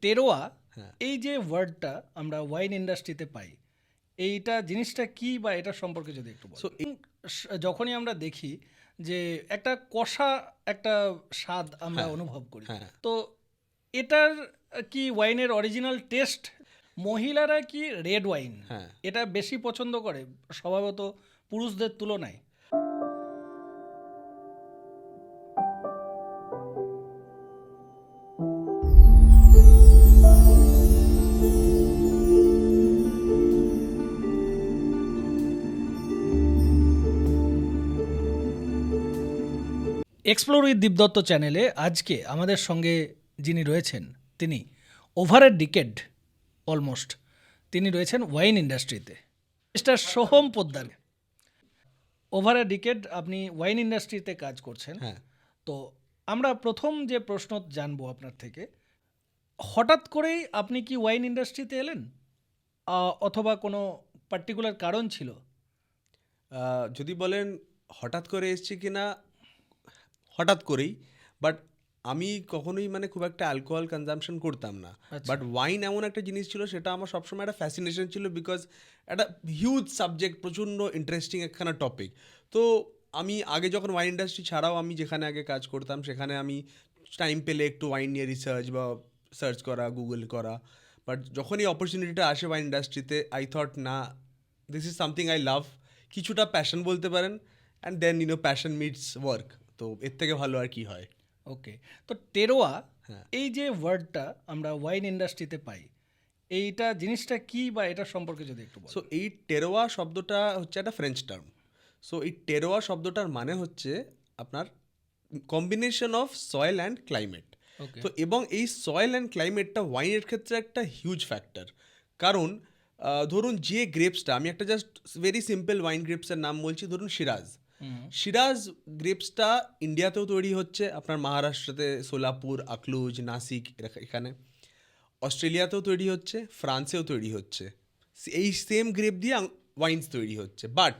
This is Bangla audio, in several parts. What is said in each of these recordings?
টেরোয়া হ্যাঁ। এই যে ওয়ার্ডটা আমরা ওয়াইন ইন্ডাস্ট্রিতে পাই, এইটা জিনিসটা কি বা এটা সম্পর্কে যদি একটু সো বলেন। যখনই আমরা দেখি যে একটা কষা একটা স্বাদ আমরা হ্যাঁ, অনুভব করি, হ্যাঁ। তো এটার কি ওয়াইনের অরিজিনাল টেস্ট? মহিলারা কি রেড ওয়াইন হ্যাঁ। এটা বেশি পছন্দ করে স্বভাবত পুরুষদের তুলনায়? এক্সপ্লোর উইথ দীপদত্ত চ্যানেলে আজকে আমাদের সঙ্গে যিনি রয়েছেন তিনি ওভার এ ডিকেড অলমোস্ট তিনি রয়েছেন ওয়াইন ইন্ডাস্ট্রিতে, mister Soham Poddar. Over a decade আপনি ওয়াইন ইন্ডাস্ট্রিতে কাজ করছেন। হ্যাঁ। তো আমরা প্রথম যে প্রশ্ন জানবো আপনার থেকে, হঠাৎ করেই আপনি কি ওয়াইন ইন্ডাস্ট্রিতে এলেন অথবা কোনো পার্টিকুলার কারণ ছিল? যদি বলেন হঠাৎ করে এসেছি কিনা, হঠাৎ করেই। বাট আমি কখনোই মানে খুব একটা অ্যালকোহল কনজাম্পশন করতাম না। আচ্ছা। বাট ওয়াইন এমন একটা জিনিস ছিল, সেটা আমার সবসময় একটা ফ্যাসিনেশন ছিল, বিকজ একটা হিউজ সাবজেক্ট, প্রচণ্ড ইন্টারেস্টিং একখানা টপিক। তো আমি আগে যখন ওয়াইন ইন্ডাস্ট্রি ছাড়াও আমি যেখানে আগে কাজ করতাম, সেখানে আমি টাইম পেলে একটু ওয়াইন নিয়ে রিসার্চ বা সার্চ করা, গুগল করা। বাট যখন এই অপরচুনিটিটা আসে ওয়াইন ইন্ডাস্ট্রিতে, আই থট না, this is something I love, কিছুটা প্যাশন বলতে পারেন। And then passion meets work. তো এর থেকে ভালো আর কি হয়। ওকে, তো টেরোয়া হ্যাঁ। এই যে ওয়ার্ডটা আমরা ওয়াইন ইন্ডাস্ট্রিতে পাই, এইটা জিনিসটা কি বা এটা সম্পর্কে যদি একটু সো বলেন। এই টেরোয়া শব্দটা হচ্ছে একটা ফ্রেঞ্চ টার্ম। সো এই টেরোয়া শব্দটার মানে হচ্ছে আপনার combination of soil and climate. Okay. তো এবং এই সয়েল অ্যান্ড ক্লাইমেটটা ওয়াইনের ক্ষেত্রে একটা হিউজ ফ্যাক্টর। কারণ ধরুন যে গ্রেপসটা, আমি একটা জাস্ট ভেরি সিম্পল ওয়াইন গ্রেপসের নাম বলছি, ধরুন সিরাজ। সিরাজ গ্রেপসটা ইন্ডিয়াতেও তৈরি হচ্ছে, আপনার মহারাষ্ট্রতে সোলাপুর, আকলুজ, নাসিক এখানে। অস্ট্রেলিয়াতেও তৈরি হচ্ছে, ফ্রান্সেও তৈরি হচ্ছে। এই সেম গ্রেপ দিয়ে ওয়াইন্স তৈরি হচ্ছে। বাট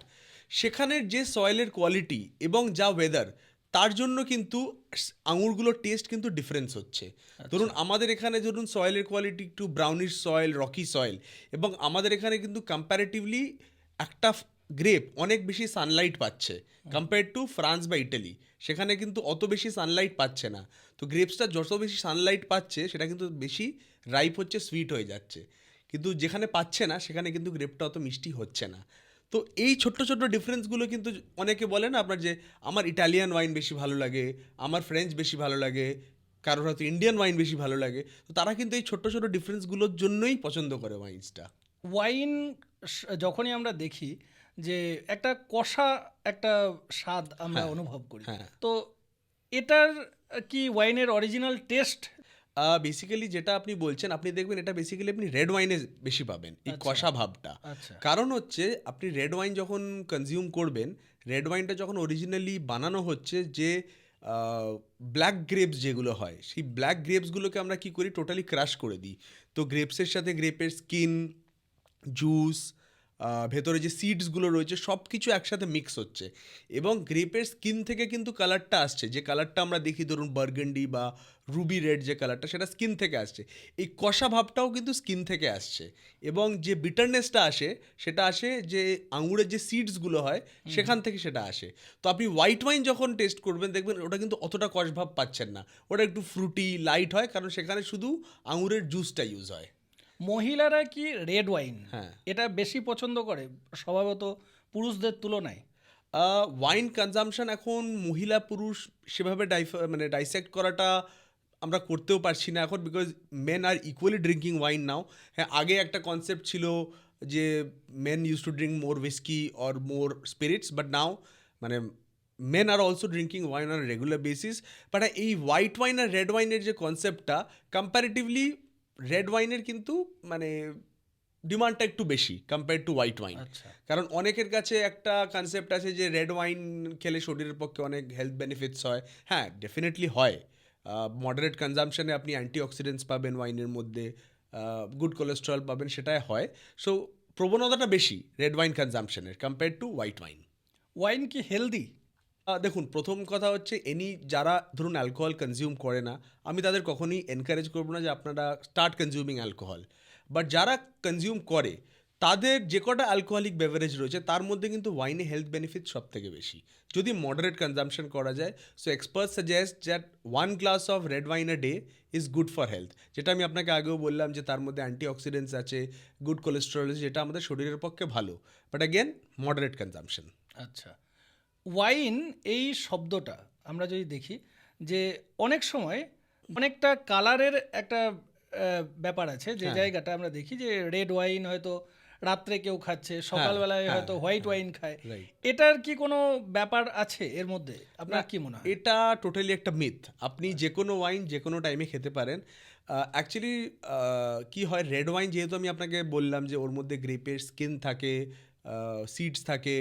সেখানের যে সয়েলের কোয়ালিটি এবং যা ওয়েদার, তার জন্য কিন্তু আঙুরগুলোর টেস্ট কিন্তু ডিফারেন্স হচ্ছে। ধরুন আমাদের এখানে ধরুন সয়েলের কোয়ালিটি একটু ব্রাউনিশ সয়েল, রকি সয়েল, এবং আমাদের এখানে কিন্তু কম্প্যারেটিভলি একটা গ্রেপ অনেক বেশি সানলাইট পাচ্ছে কম্পেয়ার টু ফ্রান্স বা ইটালি। সেখানে কিন্তু অত বেশি সানলাইট পাচ্ছে না। তো গ্রেপসটা যত বেশি সানলাইট পাচ্ছে, সেটা কিন্তু বেশি রাইপ হচ্ছে, সুইট হয়ে যাচ্ছে। কিন্তু যেখানে পাচ্ছে না, সেখানে কিন্তু গ্রেপটা অত মিষ্টি হচ্ছে না। তো এই ছোট্ট ছোট্ট ডিফারেন্সগুলো কিন্তু, অনেকে বলে না আপনার যে আমার ইটালিয়ান ওয়াইন বেশি ভালো লাগে, আমার ফ্রেঞ্চ বেশি ভালো লাগে, কারোর হয়তো ইন্ডিয়ান ওয়াইন বেশি ভালো লাগে। তো তারা কিন্তু এই ছোট্ট ছোট্ট ডিফারেন্সগুলোর জন্যই পছন্দ করে ওয়াইন্সটা। ওয়াইন যখনই আমরা দেখি যে একটা কষা একটা স্বাদ আমরা হ্যাঁ, অনুভব করি, হ্যাঁ। তো এটার কি ওয়াইনের অরিজিনাল টেস্ট? বেসিক্যালি যেটা আপনি বলছেন, আপনি দেখবেন এটা বেসিক্যালি আপনি রেড ওয়াইনে বেশি পাবেন, এই আচ্ছা। কষা ভাবটা। আচ্ছা। কারণ হচ্ছে আপনি রেড ওয়াইন যখন কনজিউম করবেন, রেড ওয়াইনটা যখন অরিজিনালি বানানো হচ্ছে, যে ব্ল্যাক গ্রেপস যেগুলো হয়, সেই ব্ল্যাক গ্রেপসগুলোকে আমরা কি করি, টোটালি ক্রাশ করে দিই। তো গ্রেপসের সাথে গ্রেপের স্কিন, জুস, ভেতরে যে সিডসগুলো রয়েছে, সব কিছু একসাথে মিক্স হচ্ছে। এবং গ্রেপের স্কিন থেকে কিন্তু কালারটা আসছে, যে কালারটা আমরা দেখি ধরুন বার্গেন্ডি বা রুবি রেড যে কালারটা, সেটা স্কিন থেকে আসছে। এই কষা ভাবটাও কিন্তু স্কিন থেকে আসছে। এবং যে বিটারনেসটা আসে, সেটা আসে যে আঙুরের যে সিডসগুলো হয়, সেখান থেকে সেটা আসে। তো আপনি হোয়াইট ওয়াইন যখন টেস্ট করবেন, দেখবেন ওটা কিন্তু অতটা কষ ভাব পাচ্ছেন না, ওটা একটু ফ্রুটি লাইট হয়, কারণ সেখানে শুধু আঙুরের জুসটা ইউজ হয়। মহিলারা কি রেড ওয়াইন হ্যাঁ। এটা বেশি পছন্দ করে স্বভাবত পুরুষদের তুলনায়? ওয়াইন কনজাম্পশন এখন মহিলা পুরুষ সেভাবে মানে ডাইসেক্ট করাটা আমরা করতেও পারছি না এখন, because men are equally drinking wine now. হ্যাঁ, আগে একটা কনসেপ্ট ছিল যে men use to drink more whisky or more spirits, but now মানে men are also drinking wine on regular basis. But এই হোয়াইট ওয়াইন আর রেড ওয়াইনের যে কনসেপ্টটা, কম্প্যারেটিভলি রেড ওয়াইনের কিন্তু মানে ডিমান্ডটা একটু বেশি কম্পেয়ার টু হোয়াইট ওয়াইন। আচ্ছা। কারণ অনেকের কাছে একটা কনসেপ্ট আছে যে রেড ওয়াইন খেলে শরীরের পক্ষে অনেক হেলথ বেনিফিটস হয়। হ্যাঁ, ডেফিনেটলি হয়। মডারেট কনজাম্পশনে আপনি অ্যান্টিঅক্সিডেন্টস পাবেন ওয়াইনের মধ্যে, গুড কোলেস্ট্রল পাবেন, সেটাই হয়। সো প্রবণতাটা বেশি রেড ওয়াইন কনজাম্পশনের compare to white wine. Wine কি হেলদি? দেখুন, প্রথম কথা হচ্ছে যারা ধরুন অ্যালকোহল কনজিউম করে না, আমি তাদের কখনোই এনকারেজ করবো না যে আপনারা স্টার্ট কনজিউমিং অ্যালকোহল। বাট যারা কনজিউম করে, তাদের যে কটা অ্যালকোহলিক বেভারেজ রয়েছে তার মধ্যে কিন্তু ওয়াইনে হেলথ বেনিফিট সব থেকে বেশি, যদি মডারেট কনজাম্পশন করা যায়। So expert suggest that 1 glass of red wine a day is good for health. যেটা আমি আপনাকে আগেও বললাম যে তার মধ্যে অ্যান্টিঅক্সিডেন্টস আছে, গুড কোলেস্টেরল আছে, যেটা আমাদের শরীরের পক্ষে ভালো। But again, moderate consumption. আচ্ছা, ওয়াইন এই শব্দটা আমরা যদি দেখি যে অনেক সময় অনেকটা কালারের একটা ব্যাপার আছে, যে জায়গাটা আমরা দেখি যে রেড ওয়াইন হয়তো রাত্রে কেউ খাচ্ছে, সকালবেলায় হয়তো হোয়াইট ওয়াইন খায়। রাইট। এটার কি কোনো ব্যাপার আছে এর মধ্যে, আপনার কি মনে হয়? এটা টোটালি একটা মিথ। আপনি যে কোনো ওয়াইন যে কোনো টাইমে খেতে পারেন। অ্যাকচুয়ালি কি হয়, রেড ওয়াইন যেহেতু আমি আপনাকে বললাম যে ওর মধ্যে গ্রেপের স্কিন থাকে, সিডস থাকে,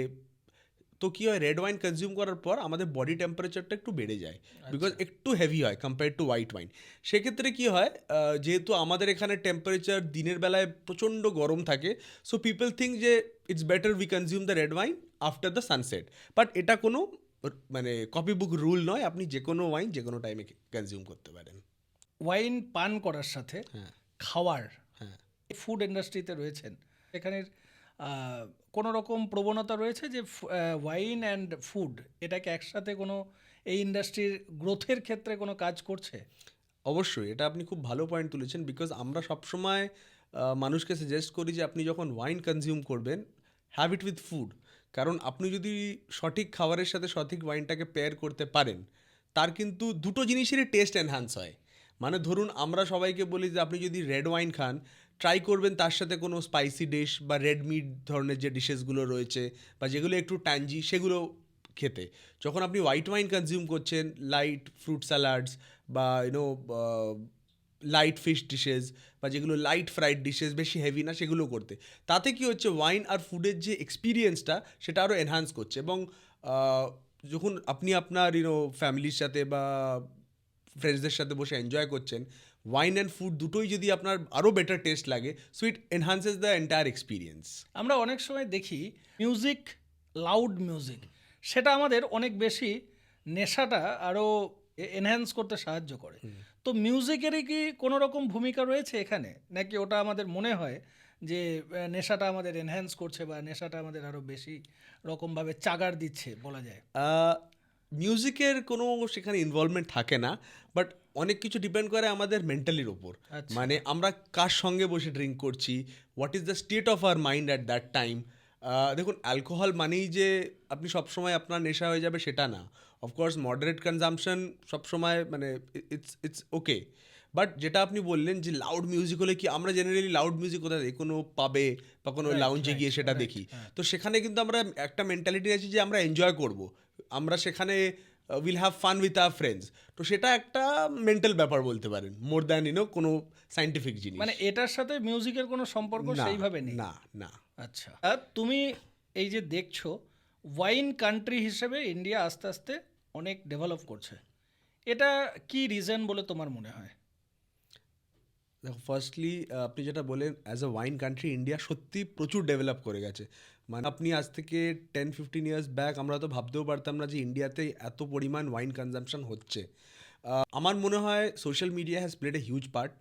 তো কী হয়, রেড ওয়াইন কনজিউম করার পর আমাদের বডি টেম্পারেচারটা একটু বেড়ে যায়, বিকজ একটু হেভি হয় কম্পেয়ার টু হোয়াইট ওয়াইন। সেক্ষেত্রে কী হয়, যেহেতু আমাদের এখানে টেম্পারেচার দিনের বেলায় প্রচণ্ড গরম থাকে, সো পিপল থিঙ্ক যে it's better we consume the red wine after the sunset. But এটা কোনো মানে কপি বুক রুল নয়, আপনি যে কোনো ওয়াইন যে কোনো টাইমে কনজিউম করতে পারেন। ওয়াইন পান করার সাথে হ্যাঁ, খাওয়ার, হ্যাঁ। ফুড ইন্ডাস্ট্রিতে রয়েছেন, এখানের কোনো রকম প্রবণতা রয়েছে যে ওয়াইন অ্যান্ড ফুড এটাকে একসাথে কোনো এই ইন্ডাস্ট্রির গ্রোথের ক্ষেত্রে কোনো কাজ করছে? অবশ্যই, এটা আপনি খুব ভালো পয়েন্ট তুলেছেন, বিকজ আমরা সবসময় মানুষকে সাজেস্ট করি যে আপনি যখন ওয়াইন কনজিউম করবেন, হ্যাভ ইট উইথ ফুড। কারণ আপনি যদি সঠিক খাবারের সাথে সঠিক ওয়াইনটাকে পেয়ার করতে পারেন, তার কিন্তু দুটো জিনিসেরই টেস্ট এনহ্যান্স হয়। মানে ধরুন, আমরা সবাইকে বলি যে আপনি যদি রেড ওয়াইন খান, ট্রাই করবেন তার সাথে কোনো স্পাইসি ডিশ বা রেড মিট ধরনের যে ডিশেসগুলো রয়েছে বা যেগুলো একটু ট্যাঞ্জি, সেগুলো খেতে। যখন আপনি হোয়াইট ওয়াইন কনজিউম করছেন, লাইট ফ্রুট স্যালাডস বা লাইট ফিশ ডিশেস বা যেগুলো লাইট ফ্রাইড ডিশেস, বেশি হেভি না, সেগুলো করতে, তাতে কি হচ্ছে, ওয়াইন আর ফুডের যে এক্সপিরিয়েন্সটা সেটা আরও এনহ্যান্স করছে। এবং যখন আপনি আপনার ফ্যামিলির সাথে বা ফ্রেন্ডসদের সাথে বসে এনজয় করছেন, ওয়াইন অ্যান্ড ফুড দুটোই যদি আপনার আরও বেটার টেস্ট লাগে, so it enhances the entire experience. আমরা অনেক সময় দেখি মিউজিক, লাউড মিউজিক, সেটা আমাদের অনেক বেশি নেশাটা আরও এনহ্যান্স করতে সাহায্য করে। তো মিউজিকেরই কি কোনো রকম ভূমিকা রয়েছে এখানে, নাকি ওটা আমাদের মনে হয় যে নেশাটা আমাদের এনহ্যান্স করছে বা নেশাটা আমাদের আরও বেশি রকমভাবে চাগার দিচ্ছে বলা যায়? মিউজিকের কোনো সেখানে ইনভলভমেন্ট থাকে না, বাট অনেক কিছু ডিপেন্ড করে আমাদের মেন্টালির ওপর। আচ্ছা। মানে আমরা কার সঙ্গে বসে ড্রিঙ্ক করছি, what is the state of our mind at that time. দেখুন, অ্যালকোহল মানেই যে আপনি সবসময় আপনার নেশা হয়ে যাবে সেটা না। অফকোর্স মডারেট কনজাম্পশন সবসময় মানে ইটস ওকে। বাট যেটা আপনি বললেন যে লাউড মিউজিক হলে কি, আমরা জেনারেলি লাউড মিউজিক কোথায় দেখি, কোনো পাবে বা কোনো লাউঞ্জে গিয়ে সেটা দেখি। তো সেখানে কিন্তু আমরা একটা মেন্টালিটি আছে যে আমরা এনজয় করব, আমরা সেখানে will have fun with our friends. তো সেটা একটা মেন্টাল ব্যাপার বলতে পারেন, মোর দ্যান কোনো সাইন্টিফিক জিনিস। মানে এটার সাথে মিউজিকের কোনো সম্পর্ক না, সেইভাবে নেই? না, না। আচ্ছা, আর তুমি এই যে দেখছো ওয়াইন কান্ট্রি হিসেবে ইন্ডিয়া আস্তে আস্তে অনেক ডেভেলপ করছে, এটা কি রিজন বলে তোমার মনে হয়? দেখো, ফার্স্টলি আপনি যেটা বলেন, as a wine country India সত্যি প্রচুর ডেভেলপ করে গেছে। মানে আপনি আজ থেকে 10-15 ইয়ার্স ব্যাক আমরা তো ভাবতেও পারতাম না যে ইন্ডিয়াতে এত পরিমাণ ওয়াইন কনজাম্পশন হচ্ছে। আমার মনে হয় social media has played a huge part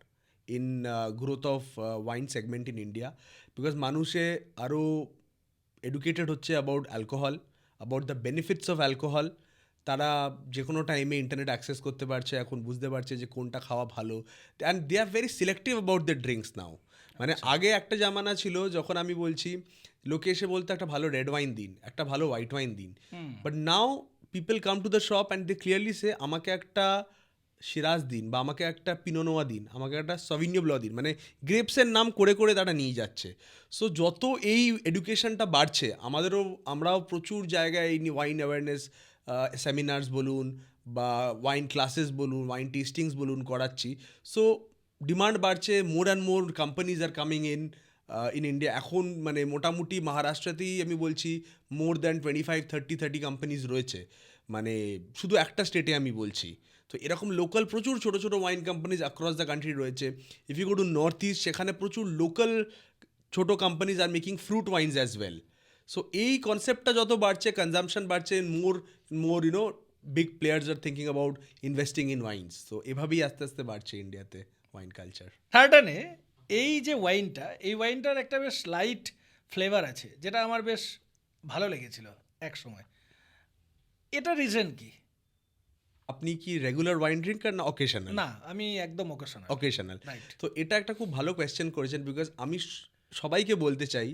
in growth of wine segment in India, because মানুষে আরও এডুকেটেড হচ্ছে about alcohol, about the benefits of alcohol. তারা যে কোনো টাইমে ইন্টারনেট অ্যাক্সেস করতে পারছে, এখন বুঝতে পারছে যে কোনটা খাওয়া ভালো, and they are very selective about the drinks now. মানে আগে একটা জামানা ছিল যখন আমি বলছি, লোকে এসে বলতো একটা ভালো রেড ওয়াইন দিন, একটা ভালো হোয়াইট ওয়াইন দিন, but now people come to the shop and they clearly say আমাকে একটা শিরাজ দিন বা আমাকে একটা পিনোনোয়া দিন, আমাকে একটা সভিনিও ব্লঁ দিন। মানে গ্রেপসের নাম করে করে তারা নিয়ে যাচ্ছে। সো যত এই এডুকেশনটা বাড়ছে, আমরাও প্রচুর জায়গায় এই ওয়াইন অ্যাওয়ারনেস সেমিনার্স বলুন বা ওয়াইন ক্লাসেস বলুন, ওয়াইন টেস্টিংস বলুন করাচ্ছি। সো ডিমান্ড বাড়ছে, more and more companies are coming in India. এখন মানে মোটামুটি মহারাষ্ট্রতেই আমি বলছি মোর দ্যান 25-30 কোম্পানিজ রয়েছে, মানে শুধু একটা স্টেটে আমি বলছি। তো এরকম লোকাল প্রচুর ছোটো ছোটো wine companies across the country রয়েছে। If you go to north east, সেখানে প্রচুর লোকাল ছোটো companies are making fruit wines as well. So এই কনসেপ্টটা যত বাড়ছে, কনজামশন বাড়ছে, more big players are thinking about investing in wines. তো এভাবেই আস্তে আস্তে বাড়ছে ইন্ডিয়াতে ওয়াইন কালচার। থার্ডানে এই যে ওয়াইনটা, এই ওয়াইনটার একটা বেশ লাইট ফ্লেভার আছে, যেটা আমার বেশ ভালো লেগেছিল এক সময়। এটা রিজন কি? আপনি কি রেগুলার ওয়াইন ড্রিঙ্কার না অকেশনাল? না, আমি একদম ওকেশনাল। অকেশনাল। রাইট। তো এটা একটা খুব ভালো কোয়েশ্চেন করেছেন, বিকজ আমি সবাইকে বলতে চাই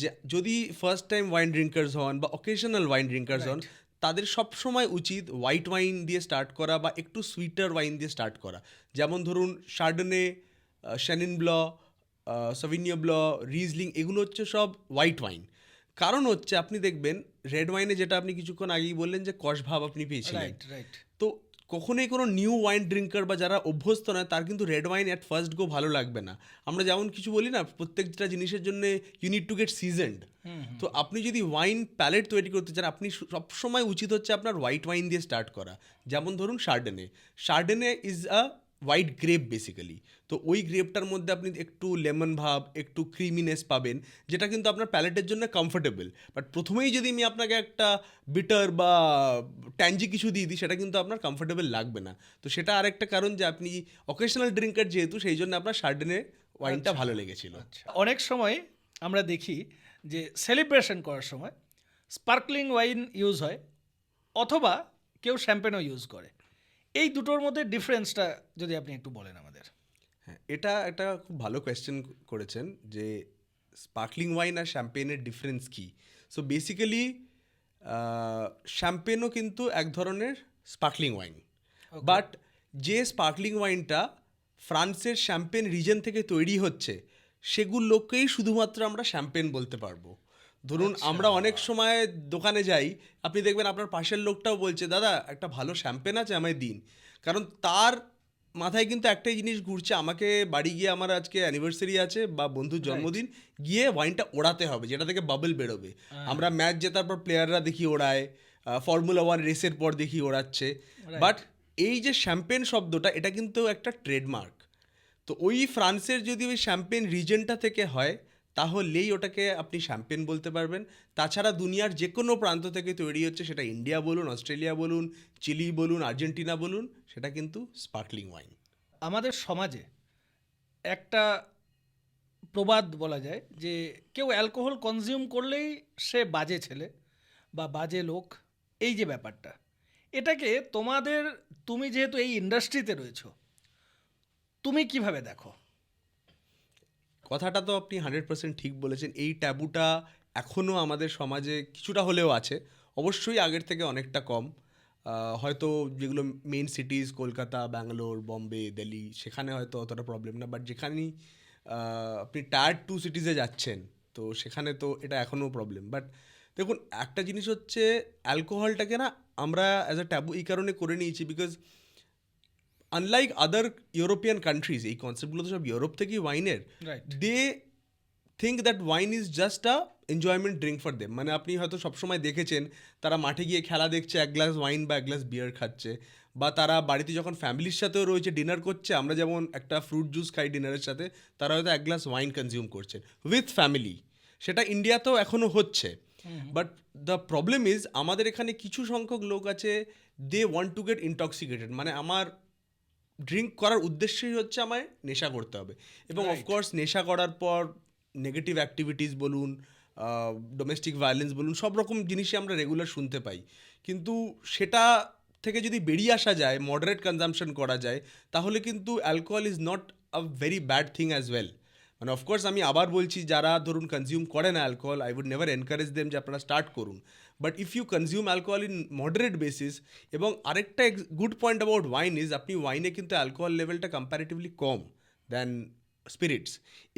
যে যদি ফার্স্ট টাইম ওয়াইন ড্রিঙ্কার্স হন বা অকেশনাল ওয়াইন ড্রিঙ্কার্স হন, তাদের সবসময় উচিত হোয়াইট ওয়াইন দিয়ে স্টার্ট করা বা একটু সুইটার ওয়াইন দিয়ে স্টার্ট করা। যেমন ধরুন শার্ডনে, শ্যানিন ব্ল, সভিনিও ব্ল, রিজলিং, এগুলো হচ্ছে সব হোয়াইট ওয়াইন। কারণ হচ্ছে আপনি দেখবেন রেড ওয়াইনে, যেটা আপনি কিছুক্ষণ আগেই বললেন যে কষ ভাব আপনি পেয়েছিলেন, রাইট রাইট। তো কখনোই কোনো নিউ ওয়াইন ড্রিঙ্কার বা যারা অভ্যস্ত নয় তার কিন্তু রেড ওয়াইন অ্যাট ফার্স্ট গো ভালো লাগবে না। আমরা যেমন কিছু বলি না, প্রত্যেকটা জিনিসের জন্য ইউ নিড টু গেট সিজেন্ড। তো আপনি যদি ওয়াইন প্যালেট তৈরি করতে চান, আপনি সবসময় উচিত হচ্ছে আপনার হোয়াইট ওয়াইন দিয়ে স্টার্ট করা। যেমন ধরুন chardonnay is a white grape basically. তো ওই গ্রেপটার মধ্যে আপনি একটু লেমন ভাব, একটু ক্রিমিনেস পাবেন, যেটা কিন্তু আপনার প্যালেটের জন্য কমফোর্টেবল। বাট প্রথমেই যদি আমি আপনাকে একটা বিটার বা ট্যাঞ্জি কিছু দিয়ে দিই, সেটা কিন্তু আপনার কমফোর্টেবল লাগবে না। তো সেটা আরেকটা কারণ যে আপনি অকেশনাল ড্রিঙ্কার যেহেতু, সেই জন্য আপনার শার্ডেনে ওয়াইনটা ভালো লেগেছিল। অনেক সময় আমরা দেখি যে সেলিব্রেশন করার সময় স্পার্কলিং ওয়াইন ইউজ হয়, অথবা কেউ শ্যাম্পেনও ইউজ করে। এই দুটোর মধ্যে ডিফারেন্সটা যদি আপনি একটু বলেন আমাদের। হ্যাঁ, এটা একটা খুব ভালো কোয়েশ্চেন করেছেন যে স্পার্কলিং ওয়াইন আর শ্যাম্পেনের ডিফারেন্স কী। সো বেসিক্যালি শ্যাম্পেনও কিন্তু এক ধরনের স্পার্কলিং ওয়াইন, বাট যে স্পার্কলিং ওয়াইনটা ফ্রান্সের শ্যাম্পেন রিজন থেকে তৈরি হচ্ছে, সেগুলোকেই শুধুমাত্র আমরা শ্যাম্পেন বলতে পারবো। ধরুন আমরা অনেক সময় দোকানে যাই, আপনি দেখবেন আপনার পাশের লোকটাও বলছে, দাদা একটা ভালো শ্যাম্পেন আছে আমায় দিন। কারণ তার মাথায় কিন্তু একটাই জিনিস ঘুরছে, আমাকে বাড়ি গিয়ে আমার আজকে অ্যানিভার্সারি আছে বা বন্ধুর জন্মদিন, গিয়ে ওয়াইনটা ওড়াতে হবে, যেটা থেকে বাবল বেরোবে। আমরা ম্যাচ জেতার পর প্লেয়াররা দেখি ওড়ায়, ফর্মুলা 1 রেসের পর দেখি ওড়াচ্ছে। বাট এই যে শ্যাম্পেন শব্দটা, এটা কিন্তু একটা ট্রেডমার্ক। তো ওই ফ্রান্সের যদি ওই শ্যাম্পেন রিজনটা থেকে হয়, তাহলেই ওটাকে আপনি শ্যাম্পেন বলতে পারবেন। তাছাড়া দুনিয়ার যে কোনো প্রান্ত থেকে তৈরি হচ্ছে, সেটা ইন্ডিয়া বলুন, অস্ট্রেলিয়া বলুন, চিলি বলুন, আর্জেন্টিনা বলুন, সেটা কিন্তু স্পার্কলিং ওয়াইন। আমাদের সমাজে একটা প্রবাদ বলা যায় যে কেউ অ্যালকোহল কনজিউম করলেই সে বাজে ছেলে বা বাজে লোক। এই যে ব্যাপারটা, এটাকে তুমি যেহেতু এই ইন্ডাস্ট্রিতে রয়েছো, তুমি কিভাবে দেখো? কথাটা তো আপনি 100% ঠিক বলেছেন। এই ট্যাবুটা এখনও আমাদের সমাজে কিছুটা হলেও আছে, অবশ্যই আগের থেকে অনেকটা কম। হয়তো যেগুলো মেইন সিটিজ, কলকাতা, ব্যাঙ্গালোর, বম্বে, দিল্লি, সেখানে হয়তো অতটা প্রবলেম না। বাট যেখানেই আপনি টায়ার 2 সিটিজে যাচ্ছেন, তো সেখানে তো এটা এখনও প্রবলেম। বাট দেখুন, একটা জিনিস হচ্ছে, অ্যালকোহলটাকে না আমরা অ্যাজ আ ট্যাবু এই কারণে করে নিয়েছি, because unlike other European countries, এই কনসেপ্টগুলো তো সব ইউরোপ থেকেই ওয়াইনের, right. They think that wine is just a enjoyment drink for them. মানে আপনি হয়তো সবসময় দেখেছেন তারা মাঠে গিয়ে খেলা দেখছে, এক গ্লাস ওয়াইন বা এক গ্লাস বিয়ার খাচ্ছে, বা তারা বাড়িতে যখন ফ্যামিলির সাথেও রয়েছে, ডিনার করছে, আমরা যেমন একটা ফ্রুট জুস খাই ডিনারের সাথে, তারা হয়তো এক গ্লাস ওয়াইন কনজিউম করছে উইথ ফ্যামিলি। সেটা ইন্ডিয়াতেও এখনও হচ্ছে। বাট দ্য প্রবলেম ইজ, আমাদের এখানে কিছু সংখ্যক লোক আছে, they want to get intoxicated. মানে আমার ড্রিঙ্ক করার উদ্দেশ্যই হচ্ছে আমায় নেশা করতে হবে, এবং অফকোর্স নেশা করার পর নেগেটিভ অ্যাক্টিভিটিস বলুন, ডোমেস্টিক ভায়োলেন্স বলুন, সব রকম জিনিসই আমরা রেগুলার শুনতে পাই। কিন্তু সেটা থেকে যদি বেরিয়ে আসা যায়, মডারেট কনজামশন করা যায়, তাহলে কিন্তু alcohol is not a very bad thing as well. মানে অফকোর্স আমি আবার বলছি, যারা ধরুন কনজিউম করে না alcohol, I would never encourage them যে আপনারা স্টার্ট করুন। But if you consume alcohol in moderate basis, এবং আরেকটা good point about wine is, আপনি ওয়াইনে কিন্তু অ্যালকোহল লেভেলটা কম্প্যারেটিভলি কম দ্যান স্পিরিটস,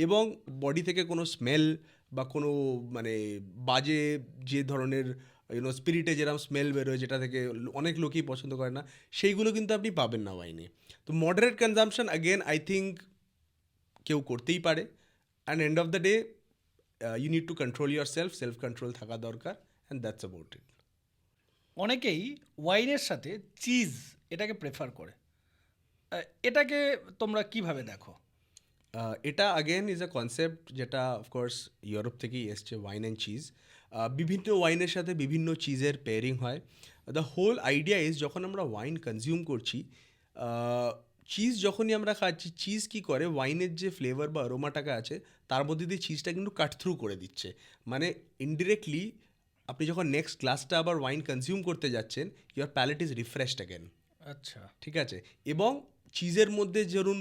এবং বডি থেকে কোনো স্মেল বা কোনো মানে বাজে যে ধরনের স্পিরিটে যেরকম স্মেল বেরোয়, যেটা থেকে অনেক লোকই পছন্দ করে না, সেইগুলো কিন্তু আপনি পাবেন না ওয়াইনে। তো moderate consumption again I think কেউ করতেই পারে। And end of the day you need to control your self control থাকা দরকার, অ্যান্ড দ্যাটস অ্যাবাউট ইট। অনেকেই ওয়াইনের সাথে চিজ এটাকে প্রেফার করে। এটাকে তোমরা কিভাবে দেখো? এটা আগেন ইজ আ কনসেপ্ট যেটা অফকোর্স ইউরোপ থেকেই এসছে, ওয়াইন অ্যান্ড চিজ। বিভিন্ন ওয়াইনের সাথে বিভিন্ন চিজের পেয়ারিং হয়। দ্য হোল আইডিয়া ইজ যখন আমরা ওয়াইন কনজিউম করছি, চিজ যখনই আমরা খাচ্ছি, চিজ কী করে ওয়াইনের যে ফ্লেভার বা অ্যারোমাটাকে আছে তার মধ্যে দিয়ে চিজটা কিন্তু কাট থ্রু করে দিচ্ছে। মানে ইনডিরেক্টলি আপনি যখন নেক্সট গ্লাসটা আবার ওয়াইন কনজিউম করতে যাচ্ছেন, your palate is refreshed again. আচ্ছা, ঠিক আছে। এবং চিজের মধ্যে ধরুন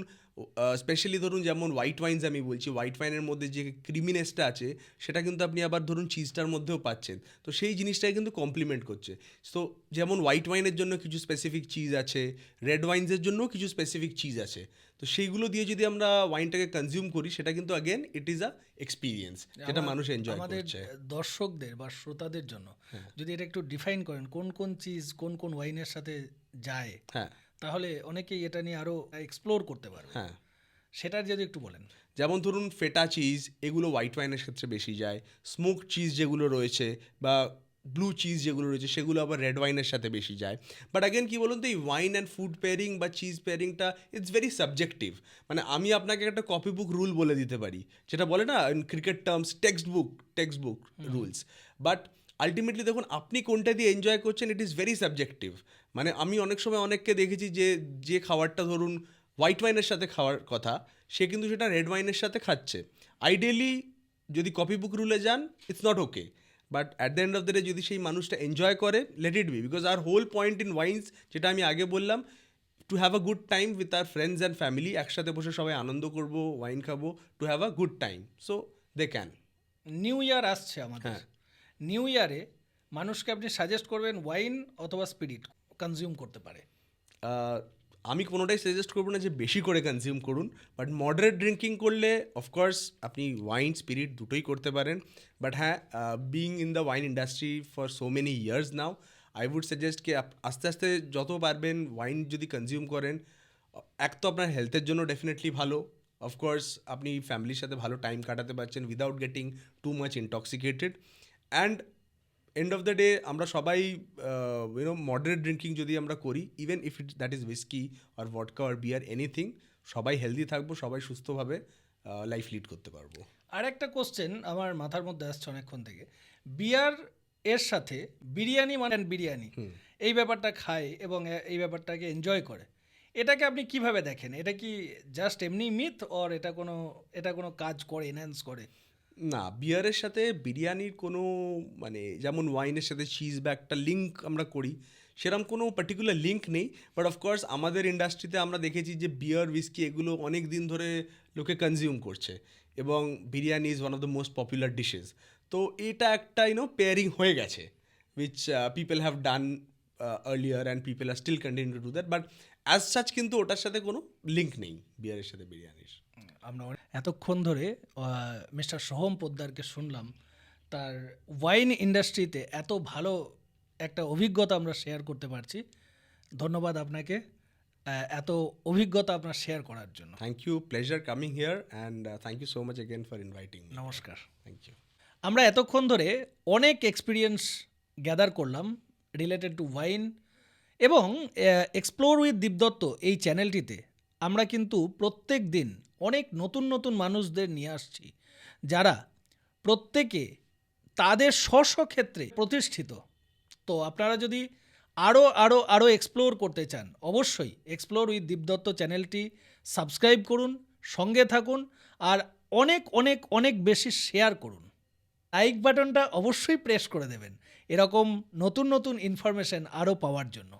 স্পেশালি ধরুন যেমন হোয়াইট ওয়াইনস আমি বলছি, হোয়াইট ওয়াইনের মধ্যে যে ক্রিমিনেসটা আছে সেটা কিন্তু আপনি আবার ধরুন চিজটার মধ্যেও পাচ্ছেন, তো সেই জিনিসটাই কিন্তু কমপ্লিমেন্ট করছে। সো যেমন হোয়াইট ওয়াইনের জন্য কিছু স্পেসিফিক চিজ আছে, রেড ওয়াইন্সের জন্যও কিছু স্পেসিফিক চিজ আছে, তো সেইগুলো দিয়ে যদি আমরা ওয়াইনটাকে কনজিউম করি সেটা কিন্তু again it is a experience যেটা মানুষ এনজয় আমাদের করছে। দর্শকদের বা শ্রোতাদের জন্য যদি এটা একটু ডিফাইন করেন কোন কোন চিজ কোন কোন ওয়াইনের সাথে যায়, হ্যাঁ তাহলে অনেকেই এটা নিয়ে আরো এক্সপ্লোর করতে পারবে। হ্যাঁ, সেটা যদি একটু বলেন। যেমন ধরুন ফেটা চিজ, এগুলো হোয়াইট ওয়াইনের ক্ষেত্রে বেশি যায়। স্মোক চিজ যেগুলো রয়েছে বা ব্লু চিজ যেগুলো রয়েছে সেগুলো আবার রেড ওয়াইনের সাথে বেশি যায়। বাট অ্যাগেন কী বলুন তো, এই ওয়াইন অ্যান্ড ফুড পেয়ারিং বা চিজ পেয়ারিংটা ইটস ভেরি সাবজেক্টিভ। মানে আমি আপনাকে একটা কপি বুক রুল বলে দিতে পারি, যেটা বলে না in cricket terms text book rules. But ultimately দেখুন আপনি কোনটা দিয়ে এনজয় করছেন, ইট ইজ ভেরি সাবজেক্টিভ। মানে আমি অনেক সময় অনেককে দেখেছি যে খাবারটা ধরুন হোয়াইট ওয়াইনের সাথে খাওয়ার কথা, সে কিন্তু সেটা রেড ওয়াইনের সাথে খাচ্ছে। আইডিয়ালি যদি কপি বুক রুলে যান, it's not okay, but at the end of the day যদি সেই মানুষটা এনজয় করে, let it be. Because our whole point in wines, যেটা আমি আগে বললাম, to have a good time with our friends and family, একসাথে বসে সবাই আনন্দ করবো, ওয়াইন খাবো, to have a good time, so they can. New year আসছে আমাদের, নিউ ইয়ারে মানুষকে আপনি সাজেস্ট করবেন ওয়াইন অথবা স্পিরিট কনজিউম করতে পারে? আমি কোনোটাই সাজেস্ট করবো না যে বেশি করে কনজিউম করুন, বাট মডারেট ড্রিঙ্কিং করলে অফকোর্স আপনি ওয়াইন স্পিরিট দুটোই করতে পারেন। বাট হ্যাঁ, being in the wine industry for so many years now, I would suggest কি আস্তে আস্তে যত পারবেন ওয়াইন যদি কনজিউম করেন, এক তো আপনার হেলথের জন্য ডেফিনেটলি ভালো, অফকোর্স আপনি ফ্যামিলির সাথে ভালো টাইম কাটাতে পারছেন without getting too much intoxicated, and end of the day আমরা সবাই মডারেট ড্রিঙ্কিং যদি আমরা করি, even if it that is whisky আর ভডকা আর বিয়ার এনিথিং, সবাই হেলদি থাকবো, সবাই সুস্থভাবে লাইফ লিড করতে পারবো। আর একটা কোশ্চেন আমার মাথার মধ্যে আসছে অনেকক্ষণ থেকে, বিয়ার এর সাথে বিরিয়ানি মানে বিরিয়ানি এই ব্যাপারটা খায় এবং এই ব্যাপারটাকে এনজয় করে, এটাকে আপনি কিভাবে দেখেন? এটা কি জাস্ট এমনি মিথ, অর এটা কোনো কাজ করে, এনহ্যান্স করে? না, বিয়ারের সাথে বিরিয়ানির কোনো, মানে যেমন ওয়াইনের সাথে চিজ বা একটা লিঙ্ক আমরা করি, সেরকম কোনো পার্টিকুলার লিঙ্ক নেই। বাট অফকোর্স আমাদের ইন্ডাস্ট্রিতে আমরা দেখেছি যে বিয়ার উইস্কি এগুলো অনেক দিন ধরে লোকে কনজিউম করছে, এবং biryani is one of the most popular dishes. তো এটা একটা পেয়ারিং হয়ে গেছে, which people have done earlier and people are still continue to do that, but as such কিন্তু ওটার সাথে কোনো লিঙ্ক নেই বিয়ারের সাথে বিরিয়ানির। আমরা এতক্ষণ ধরে মিস্টার সোহম পোদ্দারকে শুনলাম, তার ওয়াইন ইন্ডাস্ট্রিতে এত ভালো একটা অভিজ্ঞতা আমরা শেয়ার করতে পারছি। ধন্যবাদ আপনাকে এত অভিজ্ঞতা আপনার শেয়ার করার জন্য। Thank you, pleasure coming here, and thank you so much again for inviting me. নমস্কার। Thank you. আমরা এতক্ষণ ধরে অনেক এক্সপিরিয়েন্স গ্যাদার করলাম রিলেটেড টু ওয়াইন, এবং এক্সপ্লোর উইথ দীপদত্ত এই চ্যানেলটিতে আমরা কিন্তু প্রত্যেক দিন অনেক নতুন নতুন মানুষদের নিয়ে আসছি, যারা প্রত্যেকে তাদের স্ব ক্ষেত্রে প্রতিষ্ঠিত। তো আপনারা যদি আরও আরও আরও এক্সপ্লোর করতে চান, অবশ্যই এক্সপ্লোর উইথ দীপদত্ত চ্যানেলটি সাবস্ক্রাইব করুন, সঙ্গে থাকুন, আর অনেক অনেক অনেক বেশি শেয়ার করুন। লাইক বাটনটা অবশ্যই প্রেস করে দেবেন এরকম নতুন নতুন ইনফরমেশন আরও পাওয়ার জন্য।